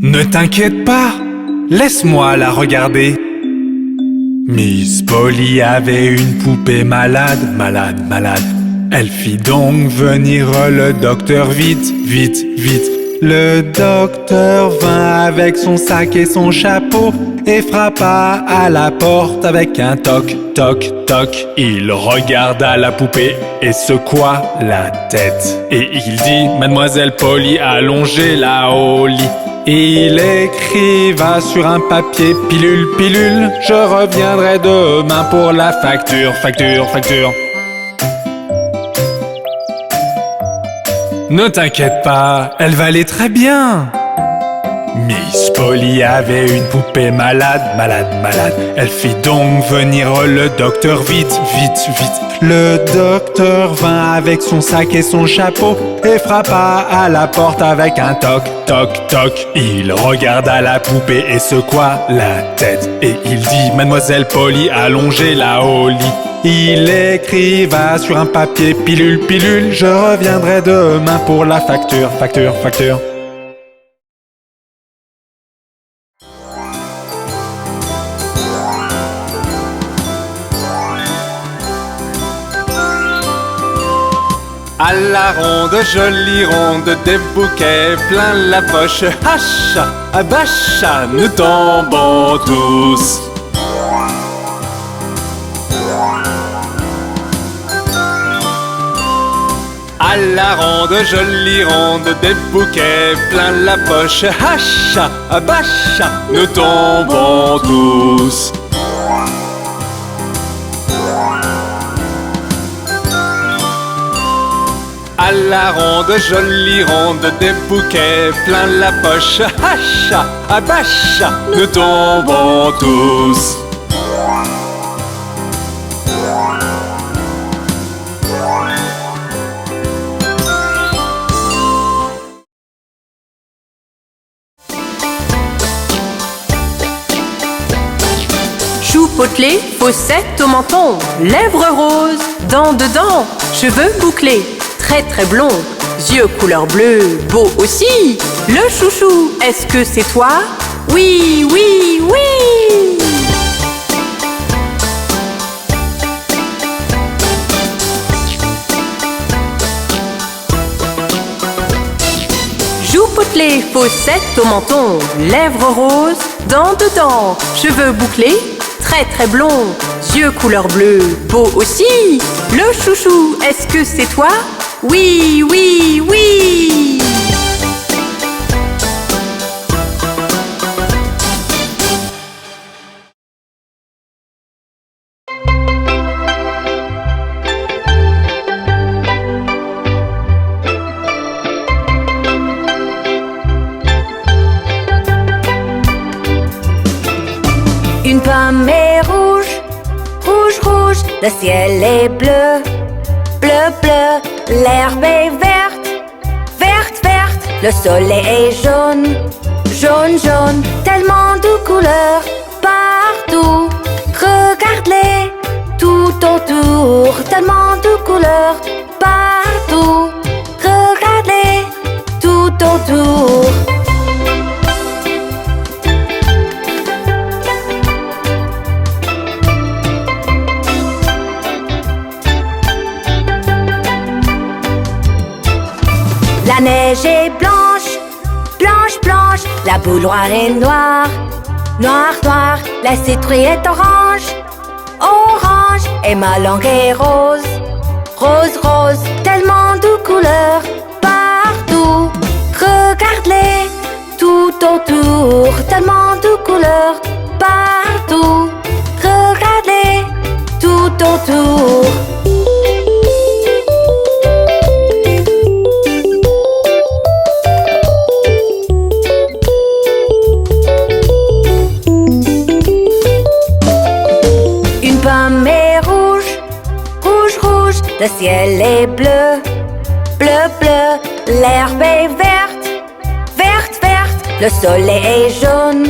Ne t'inquiète pas, laisse-moi la regarder. Miss Polly avait une poupée malade, malade, malade. Elle fit donc venir le docteur vite, vite, vite. Le docteur vint avec son sac et son chapeau et frappa à la porte avec un toc, toc, toc. Il regarda la poupée et secoua la tête. Et il dit: Mademoiselle Polly, allongez-la au lit. Il écriva sur un papier: pilule, pilule, je reviendrai demain pour la facture, facture, facture. Ne t'inquiète pas, elle va aller très bien. Miss Polly avait une poupée malade, malade, malade. Elle fit donc venir le docteur vite, vite, vite. Le docteur vint avec son sac et son chapeau et frappa à la porte avec un toc, toc, toc. Il regarda la poupée et secoua la tête. Et il dit: Mademoiselle Polly, allongez-la au lit. Il écriva sur un papier: pilule, pilule, je reviendrai demain pour la facture, facture, facture. À la ronde, jolie ronde, des bouquets plein la poche. Hacha, abacha, nous tombons tous. À la ronde, jolie ronde, des bouquets plein la poche. Hacha, abacha, nous tombons tous. À la ronde, jolie ronde, des bouquets plein la poche. Hacha, abacha, nous tombons tous. Joues potelées, fossettes au menton, lèvres roses, dents dedans, cheveux bouclés, très très blond, yeux couleur bleue, beau aussi. Le chouchou, est-ce que c'est toi? Oui, oui, oui! Joues potelées, fossettes au menton, lèvres roses, dents dedans, cheveux bouclés, très très blond, yeux couleur bleue, beau aussi. Le chouchou, est-ce que c'est toi? Oui, oui, oui! Une pomme est rouge, rouge, rouge, le ciel est bleu, bleu, bleu, l'herbe est verte, verte, verte, le soleil est jaune, jaune, jaune, tellement de couleurs partout. Regarde-les tout autour, tellement de couleurs partout. Regarde-les tout autour. La neige est blanche, blanche, blanche, la boule noire est noire, noire, noire, la citrouille est orange, orange, et ma langue est rose, rose, rose, tellement de couleurs partout. Regarde-les tout autour, tellement de couleurs partout. Regarde-les tout autour. Le ciel est bleu, bleu, bleu, l'herbe est verte, verte, verte, le soleil est jaune,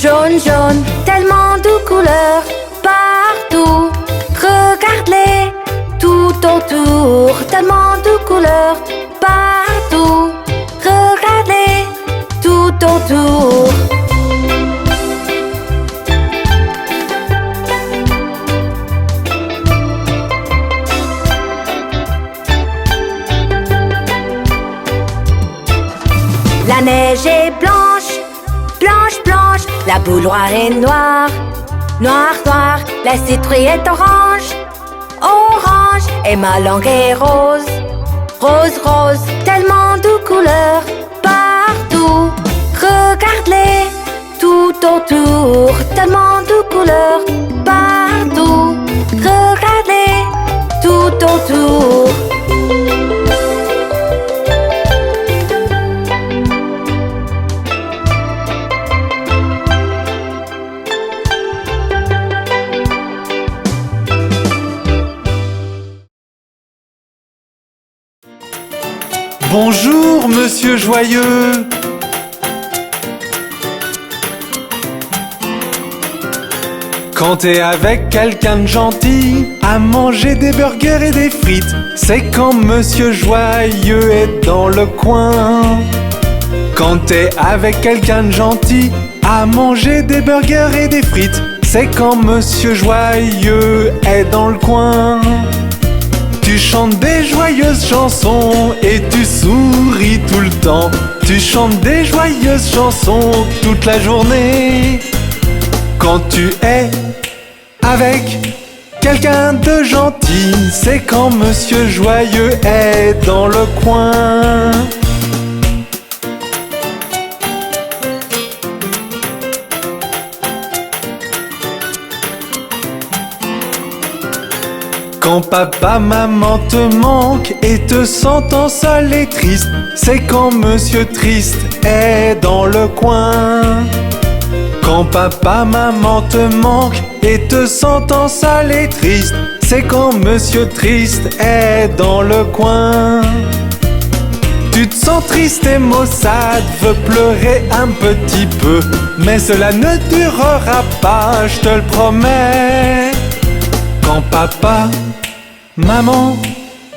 jaune, jaune, tellement de couleurs partout. Regarde-les tout autour, tellement de couleurs partout. La neige est blanche, blanche, blanche. La boule noire est noire, noire, noire. La citrouille est orange, orange. Et ma langue est rose, rose, rose. Tellement de couleurs partout. Regarde-les tout autour. Tellement de couleurs partout. Regarde-les tout autour. Bonjour, monsieur Joyeux. Quand t'es avec quelqu'un de gentil, à manger des burgers et des frites, c'est quand monsieur Joyeux est dans le coin. Quand t'es avec quelqu'un de gentil, à manger des burgers et des frites, c'est quand monsieur Joyeux est dans le coin. Tu chantes des joyeuses chansons et tu souris tout le temps. Tu chantes des joyeuses chansons toute la journée. Quand tu es avec quelqu'un de gentil, c'est quand monsieur Joyeux est dans le coin. Quand papa, maman te manque et te sentant seul et triste, c'est quand monsieur Triste est dans le coin. Quand papa, maman te manque et te sentant seul et triste, c'est quand monsieur Triste est dans le coin. Tu te sens triste et maussade, veux pleurer un petit peu, mais cela ne durera pas, je te le promets. Quand papa, maman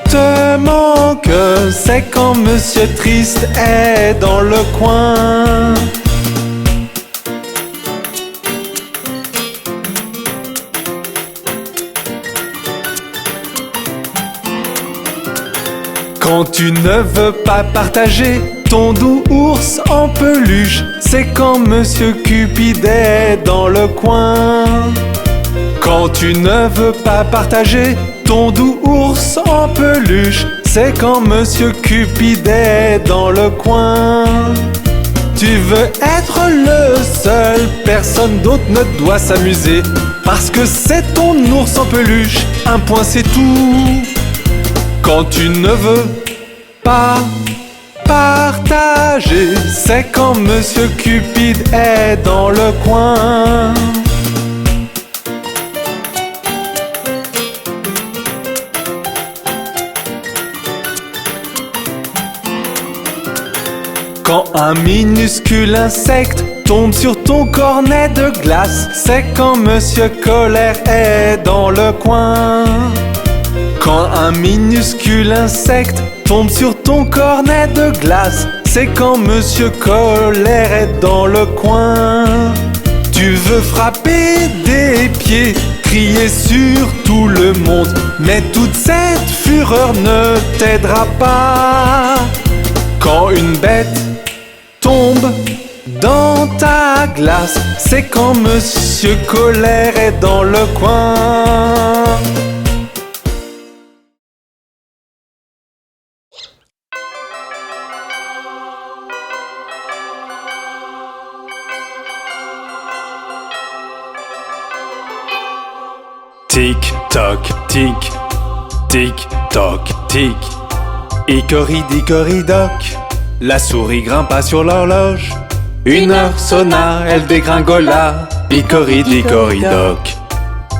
te manque, c'est quand monsieur Triste est dans le coin. Quand tu ne veux pas partager ton doux ours en peluche, c'est quand monsieur Cupid est dans le coin. Quand tu ne veux pas partager ton doux ours en peluche, c'est quand monsieur Cupid est dans le coin. Tu veux être le seul, personne d'autre ne doit s'amuser, parce que c'est ton ours en peluche, un point c'est tout. Quand tu ne veux pas partager, c'est quand monsieur Cupid est dans le coin. Quand un minuscule insecte tombe sur ton cornet de glace, c'est quand monsieur Colère est dans le coin. Quand un minuscule insecte tombe sur ton cornet de glace, c'est quand monsieur Colère est dans le coin. Tu veux frapper des pieds, crier sur tout le monde, mais toute cette fureur ne t'aidera pas. Quand une bête tombe dans ta glace, c'est quand monsieur Colère est dans le coin. Tic toc tic, tic toc tic. Icori-dicori-doc, la souris grimpa sur l'horloge. Une heure sonna, elle dégringola. Icori-dicori-doc,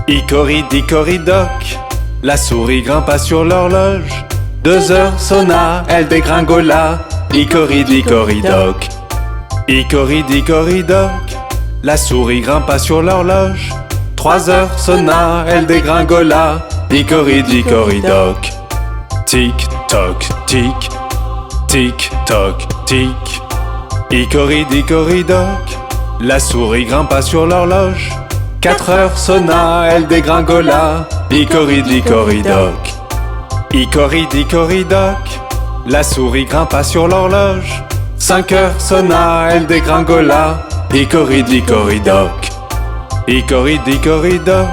Icori-dicori-doc, la souris grimpa sur l'horloge. 2 heures sonna, elle dégringola. Icori-dicori-doc, Icori-dicori-doc, la souris grimpa sur l'horloge. 3 heures sonna, elle dégringola. Icori-dicori-doc. Tic toc tic, tic toc tic. Icori-dicori-doc, la souris grimpa sur l'horloge. 4 heures sonna, elle dégringola. Icori-dicori-doc, Icori-dicori-doc, la souris grimpa sur l'horloge. 5 heures sonna, elle dégringola. Hicoridicoridoc, hicoridicoridoc.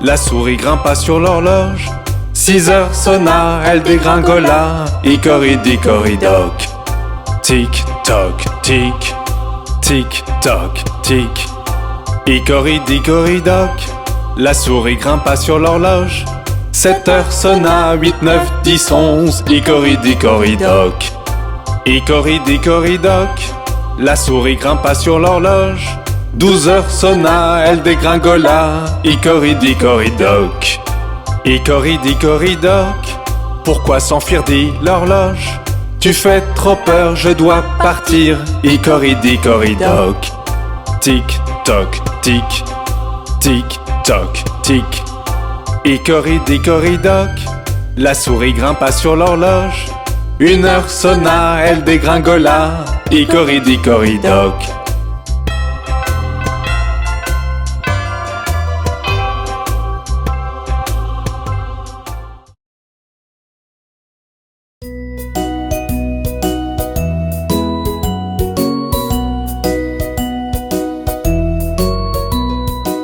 La souris grimpa sur l'horloge. 6 heures sonna, elle dégringola. Hicoridicoridoc. Tic toc tic, tic toc tic. Hicoridicoridoc. La souris grimpa sur l'horloge. 7 heures sonna, 8, 9, 10, 11. Hicoridicoridoc. Hicoridicoridoc. La souris grimpa sur l'horloge. 12 heures sonna, elle dégringola. Hicoridicoridoc. Hicoridicoridoc. Pourquoi s'enfuir, dit l'horloge? Tu fais trop peur, je dois partir. Hicoridicoridoc. Tic toc tic, tic toc tic. Hicoridicoridoc. La souris grimpa sur l'horloge. 1 heure sonna, elle dégringola. Hicoridicoridoc.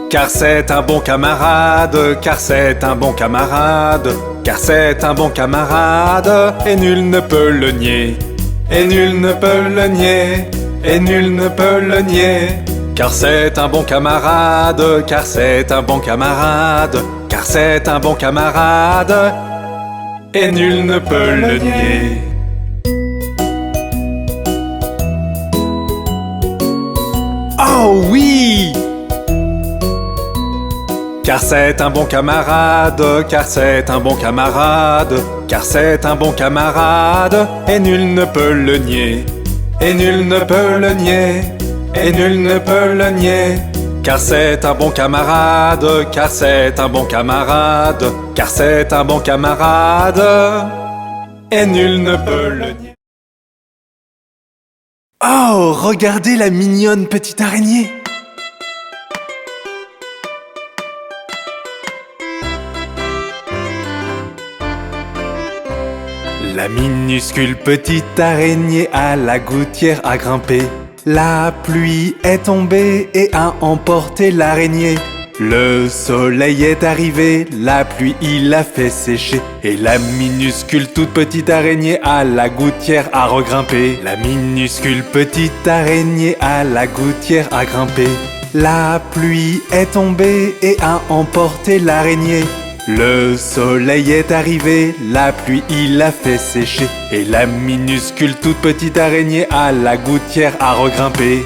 Car c'est un bon camarade, car c'est un bon camarade, car c'est un bon camarade, et nul ne peut le nier, et nul ne peut le nier, et nul ne peut le nier. Car c'est un bon camarade, car c'est un bon camarade, car c'est un bon camarade, et nul ne peut le nier. Oh oui! Car c'est un bon camarade, car c'est un bon camarade, car c'est un bon camarade, et nul ne peut le nier, et nul ne peut le nier, et nul ne peut le nier. Car c'est un bon camarade, car c'est un bon camarade, car c'est un bon camarade, et nul ne peut le nier. Oh, regardez la mignonne petite araignée! La minuscule petite araignée à la gouttière a grimpé. La pluie est tombée et a emporté l'araignée. Le soleil est arrivé, la pluie il l'a fait sécher. Et la minuscule toute petite araignée à la gouttière a regrimpé. La minuscule petite araignée à la gouttière a grimpé. La pluie est tombée et a emporté l'araignée. Le soleil est arrivé, la pluie il l'a fait sécher. Et la minuscule toute petite araignée à la gouttière a regrimpé.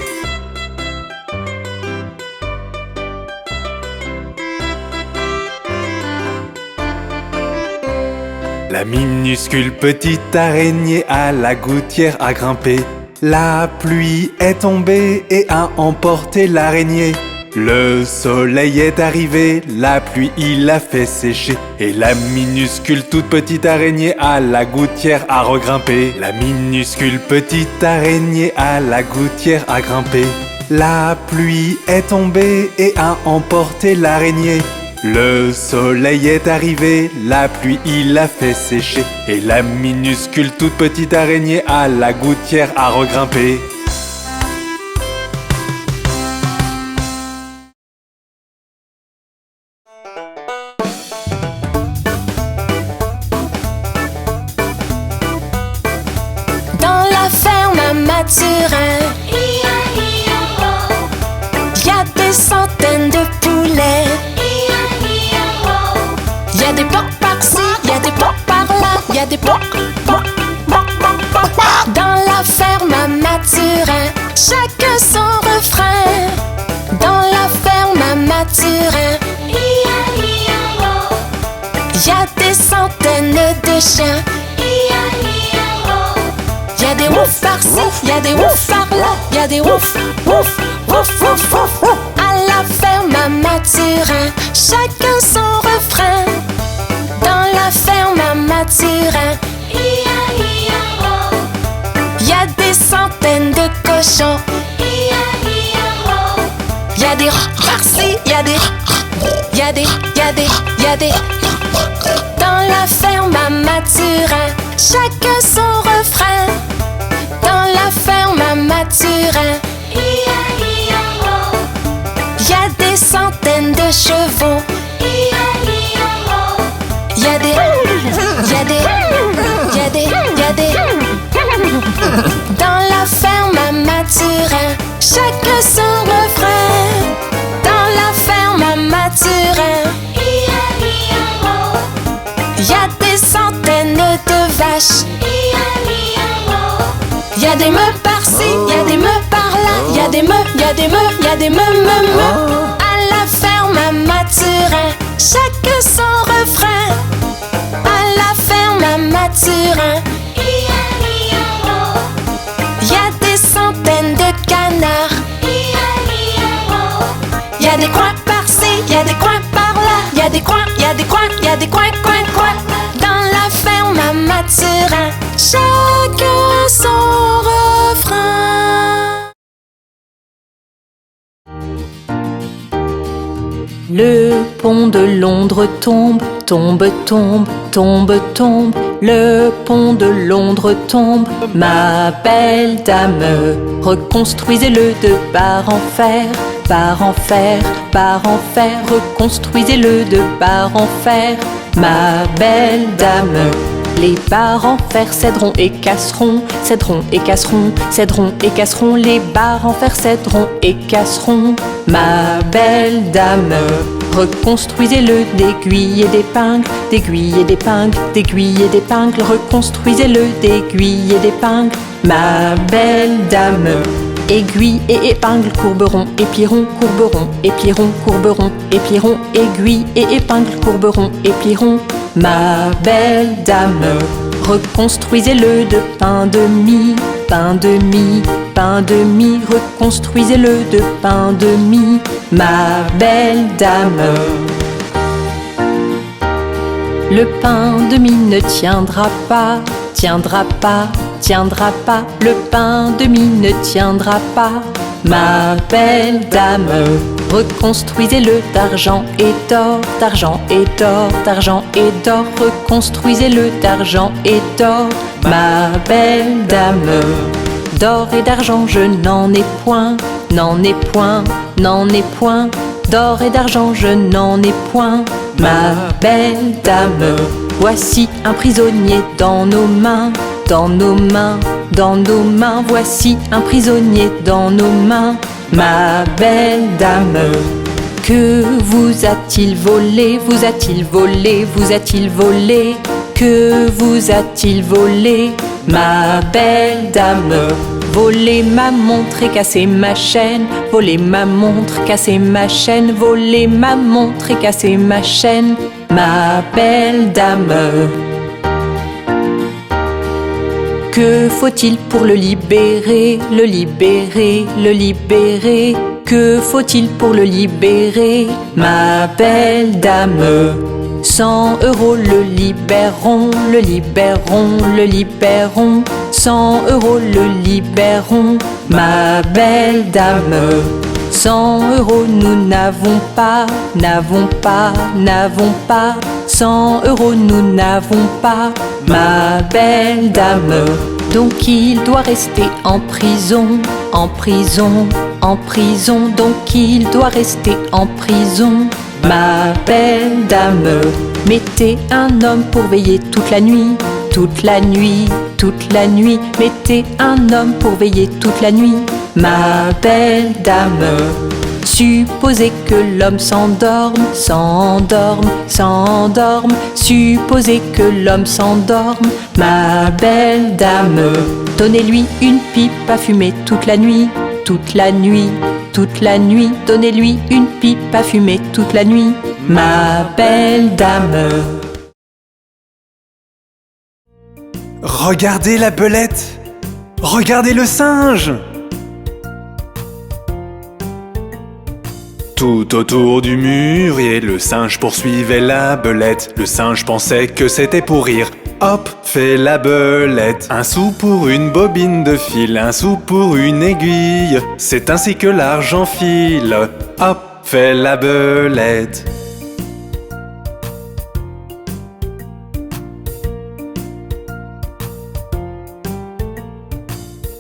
La minuscule petite araignée à la gouttière a grimpé. La pluie est tombée et a emporté l'araignée. Le soleil est arrivé, la pluie il l'a fait sécher. Et la minuscule toute petite araignée à la gouttière a regrimpé. La minuscule petite araignée à la gouttière a grimpé. La pluie est tombée et a emporté l'araignée. Le soleil est arrivé, la pluie il l'a fait sécher. Et la minuscule toute petite araignée à la gouttière a regrimpé. Mathurin, y a des centaines de poulets. Y a des porcs par-ci, y a des porcs par-là, y a des porcs. Dans la ferme à Mathurin, chacun son refrain. Dans la ferme à Mathurin, y a des centaines de chiens. Y'a des ouf par-ci, y'a des ouf par-là, y'a des ouf, ouf, ouf, ouf, ouf. À la ferme à Mathurin, chacun son refrain. Dans la ferme à Mathurin, y'a des centaines de cochons. Y'a des par-ci, y'a des, y'a des, y'a des, y'a des. Dans la ferme à Mathurin, chacun son refrain. Dans la ferme Mathurin. Y a des centaines de chevaux. Y a des dans la ferme à Mathurin, chacun son refrain. Dans la ferme à Mathurin, y a des centaines de vaches. Y a des meux par-ci, y a des meux par-là, y a des meux, y a des meux, y a des meux. À la ferme à Mathurin, chacun son refrain. À la ferme à Mathurin, y a des centaines de canards. Y a des coins par-ci, y a des coins par-là, y a des coins, y a des coins, y a des coins. Dans la ferme à Mathurin, chacun son refrain. Le pont de Londres tombe, tombe, tombe, tombe, tombe. Le pont de Londres tombe, ma belle dame. Reconstruisez-le de barre en fer, barre en fer, barre en fer. Reconstruisez-le de barre en fer, ma belle dame. Les barres en fer céderont et casseront, céderont et casseront, céderont et casseront. Les barres en fer céderont et casseront, ma belle dame. Reconstruisez-le d'aiguilles et d'épingles, d'aiguilles et d'épingles, d'aiguilles et d'épingles. Reconstruisez-le d'aiguilles et d'épingles, ma belle dame. Aiguilles et épingles courberont, épieront, courberont, épieront, courberont, épieront. Aiguilles et épingles courberont, épieront, ma belle dame. Reconstruisez-le de pain de mie, pain de mie, pain de mie. Reconstruisez-le de pain de mie, ma belle dame. Le pain de mie ne tiendra pas, tiendra pas, tiendra pas. Le pain de mie ne tiendra pas, ma belle dame. Reconstruisez-le d'argent et d'or, d'argent et d'or, d'argent et d'or. Reconstruisez-le d'argent et d'or, ma belle dame. D'or et d'argent je n'en ai point, n'en ai point, n'en ai point. D'or et d'argent je n'en ai point, ma belle dame. Voici un prisonnier dans nos mains, dans nos mains, dans nos mains. Voici un prisonnier dans nos mains, ma belle dame. Que vous a-t-il volé, vous a-t-il volé, vous a-t-il volé? Que vous a-t-il volé, ma belle dame? Voler ma montre et casser ma chaîne, voler ma montre, casser ma chaîne, voler ma montre et casser ma chaîne, ma belle dame. Que faut-il pour le libérer, le libérer, le libérer? Que faut-il pour le libérer, ma belle dame? 100 € le libéreront, le libéreront, le libéreront. 100 € le libéreront, ma belle dame. 100 € nous n'avons pas, n'avons pas, n'avons pas. 100 € nous n'avons pas, ma belle dame. Donc il doit rester en prison, en prison, en prison. Donc il doit rester en prison, ma belle dame. Mettez un homme pour veiller toute la nuit, toute la nuit, toute la nuit. Mettez un homme pour veiller toute la nuit, ma belle dame. Supposez que l'homme s'endorme, s'endorme, s'endorme. Supposez que l'homme s'endorme, ma belle dame. Donnez-lui une pipe à fumer toute la nuit, toute la nuit, toute la nuit. Donnez-lui une pipe à fumer toute la nuit, ma belle dame. Regardez la belette, regardez le singe. Tout autour du mûrier, le singe poursuivait la belette. Le singe pensait que c'était pour rire. Hop, fait la belette. Un sou pour une bobine de fil, un sou pour une aiguille. C'est ainsi que l'argent file. Hop, fait la belette.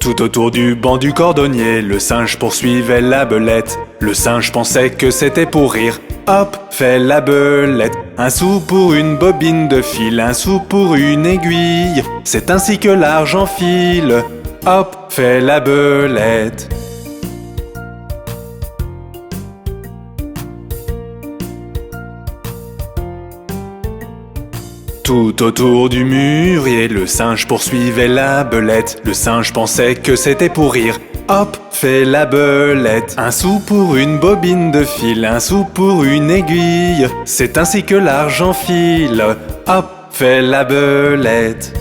Tout autour du banc du cordonnier, le singe poursuivait la belette. Le singe pensait que c'était pour rire. Hop, fait la belette. Un sou pour une bobine de fil, un sou pour une aiguille. C'est ainsi que l'argent file. Hop, fait la belette. Tout autour du mûrier, le singe poursuivait la belette. Le singe pensait que c'était pour rire. Hop, fait la belette. Un sou pour une bobine de fil, un sou pour une aiguille. C'est ainsi que l'argent file. Hop, fait la belette.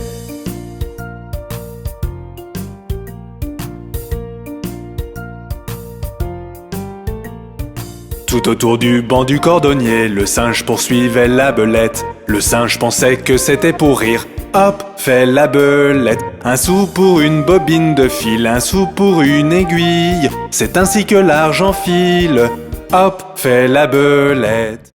Tout autour du banc du cordonnier, le singe poursuivait la belette. Le singe pensait que c'était pour rire. Hop, fait la belette. Un sou pour une bobine de fil, un sou pour une aiguille. C'est ainsi que l'argent file. Hop, fait la belette.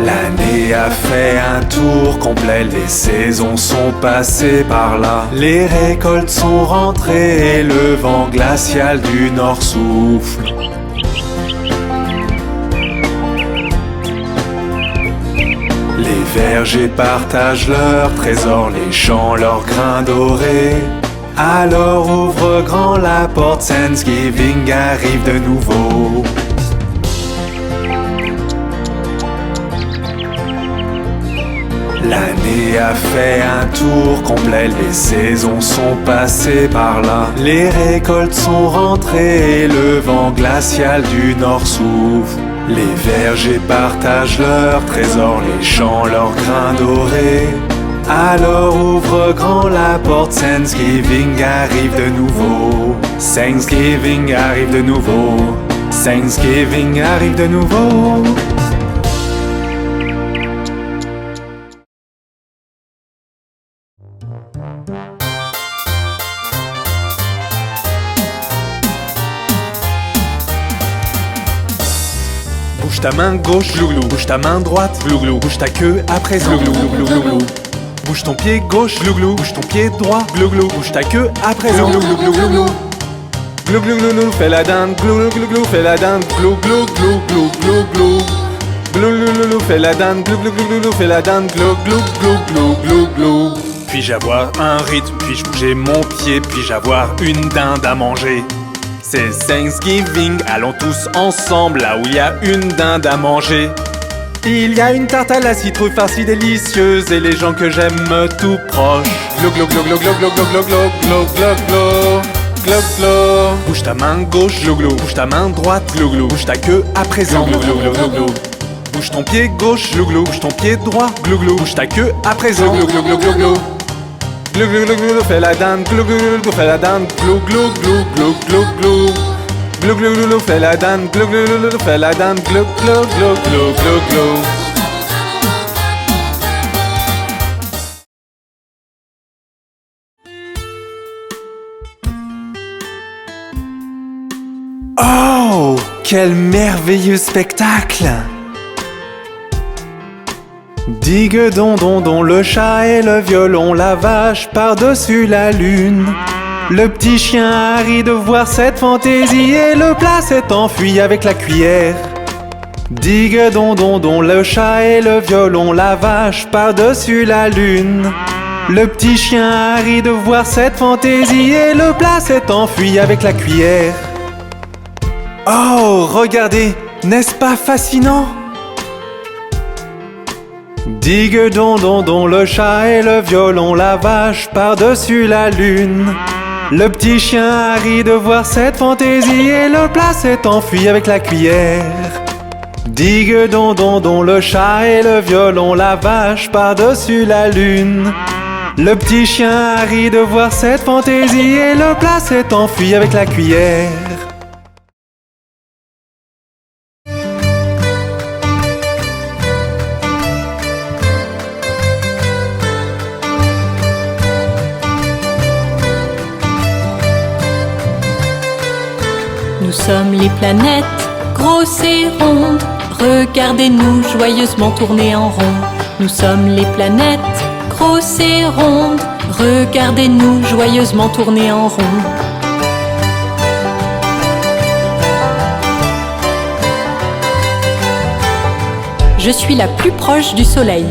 L'année a fait un tour complet, les saisons sont passées par là. Les récoltes sont rentrées et le vent glacial du nord souffle. Les vergers partagent leurs trésors, les champs leurs grains dorés. Alors ouvre grand la porte, Thanksgiving arrive de nouveau. L'année a fait un tour complet, les saisons sont passées par là. Les récoltes sont rentrées et le vent glacial du nord souffle. Les vergers partagent leurs trésors, les champs leurs grains dorés. Alors ouvre grand la porte, Thanksgiving arrive de nouveau. Thanksgiving arrive de nouveau. Thanksgiving arrive de nouveau. Bouge ta main gauche, glouglou. Bouge ta main droite, glouglou. Bouge ta queue à présent, glouglou, glouglou, glouglou. Bouge ton pied gauche, glouglou. Bouge ton pied droit, glouglou. Bouge ta queue à présent, glouglou, glouglou, glouglou. Glouglou, glouglou, fais la dinde, glouglou, glouglou, fais la dinde, glouglou, glouglou, glouglou. Glouglou, glouglou, fais la dinde, glouglou, glouglou, fais la dinde, glouglou, glouglou, glouglou. Puis-je avoir un rythme, puis-je bouger mon pied, puis-je avoir une dinde à manger? C'est Thanksgiving, allons tous ensemble là où il y a une dinde à manger. Il y a une tarte à la citrouille farcie délicieuse et les gens que j'aime tout proches. Glou glou glou glou glou glou glou glou glou glou glou glou glou. Bouge ta main gauche, glou glou. Bouge ta main droite, glou glou. Bouge ta queue à présent, glou glou glou glou glou. Bouge ton pied gauche, glou glou. Bouge ton pied droit, glou glou. Bouge ta queue à présent, glou glou glou glou glou. Glou glou glou glou, fais la dinde, glou glou glou, fais la dinde, glou glou glou glou glou glou. Glou glou glou, fais la dinde, glou glou glou, fais la dinde, glou glou glou glou glou glou. Oh, quel merveilleux spectacle! Digue don don don, le chat et le violon, la vache par-dessus la lune. Le petit chien a ri de voir cette fantaisie et le plat s'est enfui avec la cuillère. Digue don don don, le chat et le violon, la vache par-dessus la lune. Le petit chien a ri de voir cette fantaisie et le plat s'est enfui avec la cuillère. Oh, regardez, n'est-ce pas fascinant? Digue don don don, le chat et le violon, la vache par-dessus la lune. Le petit chien a ri de voir cette fantaisie et le plat s'est enfui avec la cuillère. Digue don don don, le chat et le violon, la vache par-dessus la lune. Le petit chien a ri de voir cette fantaisie et le plat s'est enfui avec la cuillère. Nous sommes les planètes grosse et ronde. Regardez-nous joyeusement tourner en rond. Nous sommes les planètes, grosses et rondes. Regardez-nous joyeusement tourner en rond. Je suis la plus proche du Soleil.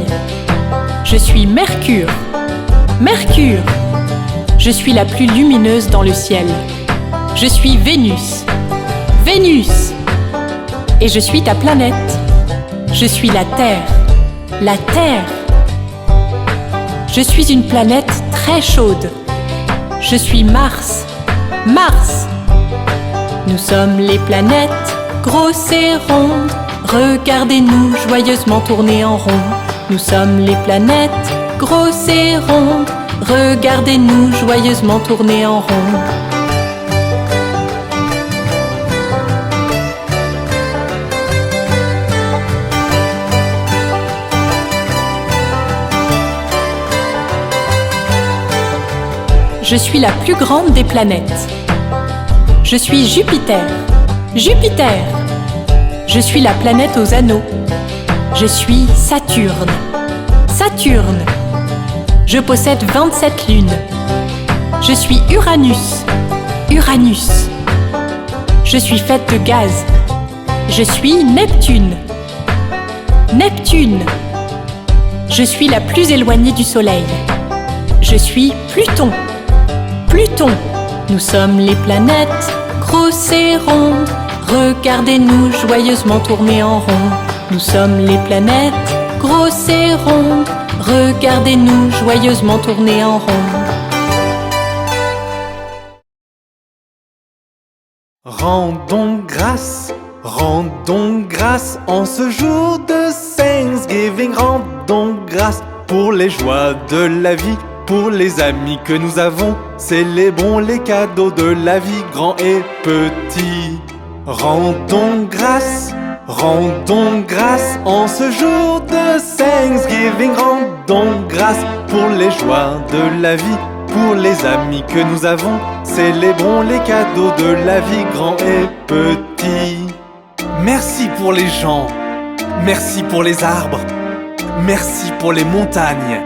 Je suis Mercure. Mercure. Je suis la plus lumineuse dans le ciel. Je suis Vénus. Vénus. Et je suis ta planète. Je suis la Terre. La Terre. Je suis une planète très chaude. Je suis Mars. Mars. Nous sommes les planètes, grosses et rondes. Regardez-nous joyeusement tourner en rond. Nous sommes les planètes, grosses et rondes. Regardez-nous joyeusement tourner en rond. Je suis la plus grande des planètes. Je suis Jupiter. Jupiter. Je suis la planète aux anneaux. Je suis Saturne. Saturne. Je possède 27 lunes. Je suis Uranus. Uranus. Je suis faite de gaz. Je suis Neptune. Neptune. Je suis la plus éloignée du Soleil. Je suis Pluton. Pluton. Nous sommes les planètes, grosses et rondes. Regardez-nous joyeusement tourner en rond. Nous sommes les planètes, grosses et rondes. Regardez-nous joyeusement tourner en rond. Rendons grâce en ce jour de Thanksgiving. Rendons grâce pour les joies de la vie, pour les amis que nous avons. Célébrons les cadeaux de la vie, grands et petits. Rendons grâce en ce jour de Thanksgiving. Rendons grâce pour les joies de la vie, pour les amis que nous avons. Célébrons les cadeaux de la vie, grands et petits. Merci pour les gens, merci pour les arbres, merci pour les montagnes,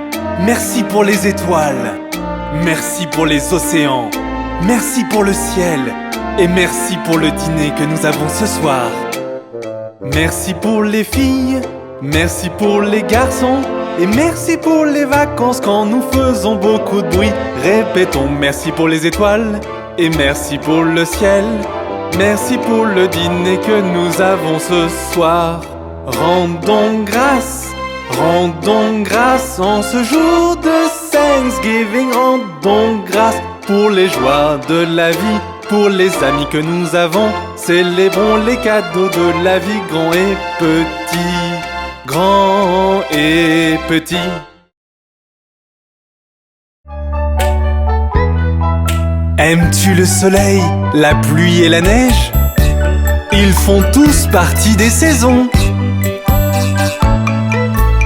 merci pour les étoiles, merci pour les océans, merci pour le ciel et merci pour le dîner que nous avons ce soir. Merci pour les filles, merci pour les garçons et merci pour les vacances quand nous faisons beaucoup de bruit. Répétons merci pour les étoiles et merci pour le ciel. Merci pour le dîner que nous avons ce soir. Rendons grâce en ce jour de Thanksgiving. Rendons grâce pour les joies de la vie, pour les amis que nous avons. Célébrons les cadeaux de la vie, grands et petits. Grands et petits. Aimes-tu le soleil, la pluie et la neige? Ils font tous partie des saisons.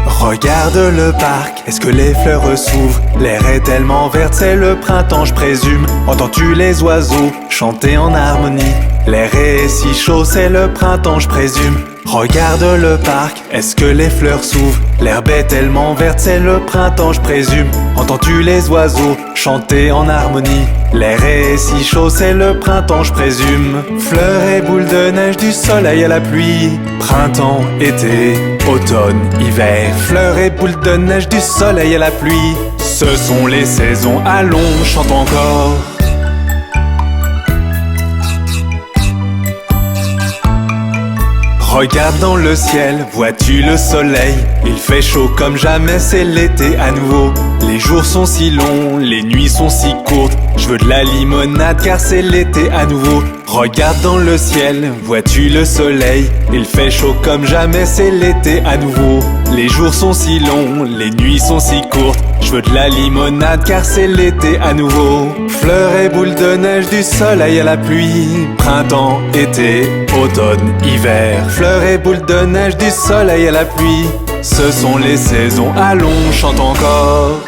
Regarde le parc, est-ce que les fleurs s'ouvrent? L'air est tellement vert, c'est le printemps, je présume. Entends-tu les oiseaux chanter en harmonie? L'air est si chaud, c'est le printemps, je présume. Regarde le parc, est-ce que les fleurs s'ouvrent? L'herbe est tellement verte, c'est le printemps, je présume. Entends-tu les oiseaux chanter en harmonie? L'air est si chaud, c'est le printemps, je présume. Fleurs et boules de neige, du soleil à la pluie. Printemps, été, automne, hiver. Fleurs et boules de neige, du soleil à la pluie. Ce sont les saisons, allons, chante encore. Regarde dans le ciel, vois-tu le soleil? Il fait chaud comme jamais, c'est l'été à nouveau. Les jours sont si longs, les nuits sont si courtes. Je veux de la limonade car c'est l'été à nouveau. Regarde dans le ciel, vois-tu le soleil? Il fait chaud comme jamais, c'est l'été à nouveau. Les jours sont si longs, les nuits sont si courtes. Je veux de la limonade car c'est l'été à nouveau. Fleurs et boules de neige, du soleil à la pluie. Printemps, été, automne, hiver. Fleurs et boules de neige, du soleil à la pluie. Ce sont les saisons, allons, chante encore.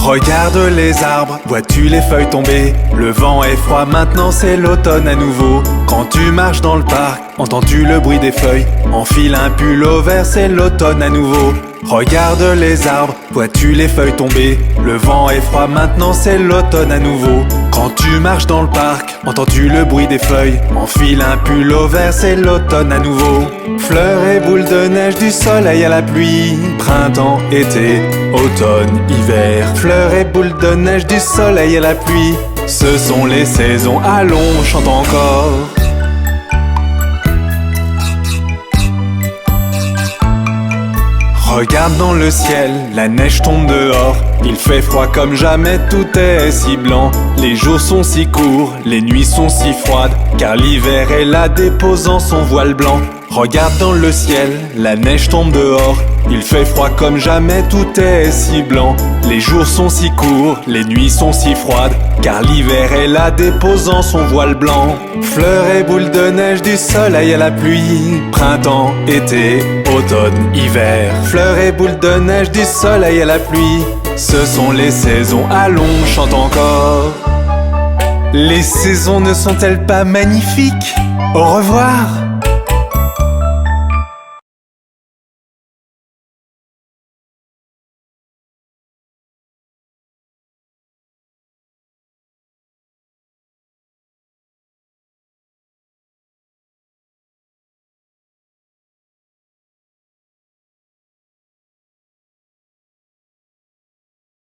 Regarde les arbres, vois-tu les feuilles tomber? Le vent est froid, maintenant c'est l'automne à nouveau. Quand tu marches dans le parc, entends-tu le bruit des feuilles? Enfile un pull au vert, c'est l'automne à nouveau. Regarde les arbres, vois-tu les feuilles tomber? Le vent est froid, maintenant c'est l'automne à nouveau. Quand tu marches dans le parc, entends-tu le bruit des feuilles? Enfile un pull au vert, c'est l'automne à nouveau. Fleurs et boules de neige, du soleil à la pluie. Printemps, été, automne, hiver. Fleurs et boules de neige, du soleil à la pluie. Ce sont les saisons, allons, chante encore. Regarde dans le ciel, la neige tombe dehors. Il fait froid comme jamais, tout est si blanc. Les jours sont si courts, les nuits sont si froides, car l'hiver est là déposant son voile blanc. Regarde dans le ciel, la neige tombe dehors. Il fait froid comme jamais, tout est si blanc. Les jours sont si courts, les nuits sont si froides, car l'hiver est là déposant son voile blanc. Fleurs et boules de neige, du soleil à la pluie. Printemps, été, automne, hiver. Fleurs et boules de neige, du soleil à la pluie. Ce sont les saisons, allons, chante encore. Les saisons ne sont-elles pas magnifiques? Au revoir!